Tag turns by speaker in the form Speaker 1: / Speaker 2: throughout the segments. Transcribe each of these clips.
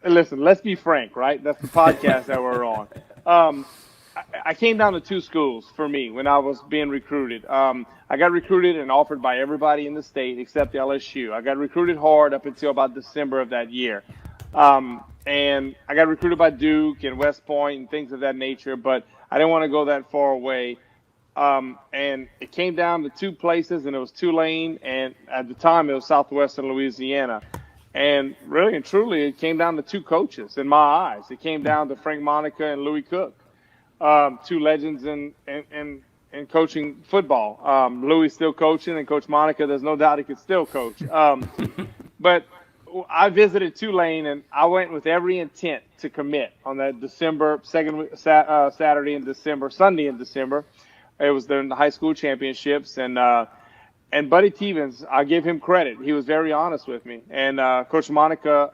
Speaker 1: listen, let's be frank, right? That's the podcast that we're on. Um, I came down to two schools for me when I was being recruited. I got recruited and offered by everybody in the state except LSU. I got recruited hard up until about December of that year. And I got recruited by Duke and West Point and things of that nature, but I didn't want to go that far away. And it came down to two places, and it was Tulane, and at the time it was Southwestern Louisiana. And really and truly, it came down to two coaches in my eyes. It came down to Frank Monica and Louis Cook, two legends in coaching football. Louis still coaching, and Coach Monica, there's no doubt he could still coach. But I visited Tulane, and I went with every intent to commit on that Saturday in December, Sunday in December. It was during the high school championships, and Buddy Stevens, I give him credit. He was very honest with me, and Coach Monica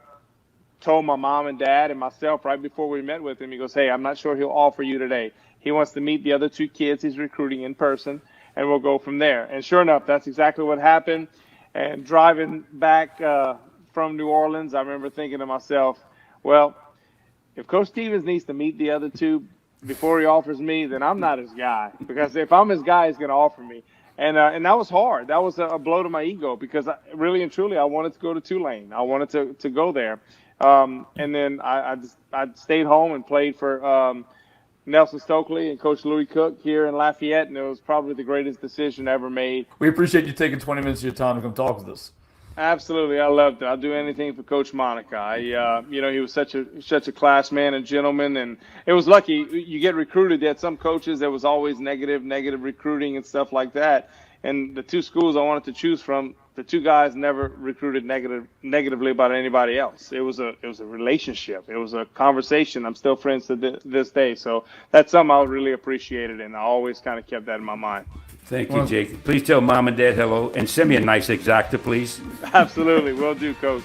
Speaker 1: told my mom and dad and myself right before we met with him. He goes, "Hey, I'm not sure he'll offer you today. He wants to meet the other two kids he's recruiting in person, and we'll go from there." And sure enough, that's exactly what happened. And driving back from New Orleans, I remember thinking to myself, well, if Coach Stevens needs to meet the other two before he offers me, then I'm not his guy. Because if I'm his guy, he's going to offer me. And that was hard. That was a blow to my ego because really and truly I wanted to go to Tulane. I wanted to go there. And then I stayed home and played for Nelson Stokely and Coach Louis Cook here in Lafayette, and it was probably the greatest decision ever made.
Speaker 2: We appreciate you taking 20 minutes of your time to come talk with us.
Speaker 1: Absolutely, I loved it. I'll do anything for Coach Monica. He was such a class man and gentleman, and it was lucky. You get recruited. There had some coaches that was always negative recruiting and stuff like that. And the two schools I wanted to choose from, the two guys never recruited negatively about anybody else. It was a relationship. It was a conversation. I'm still friends to this day. So that's something I really appreciated, and I always kind of kept that in my mind.
Speaker 3: Thank you, Jake. Please tell Mom and Dad hello, and send me a nice exacta, please.
Speaker 1: Absolutely. Will do, Coach.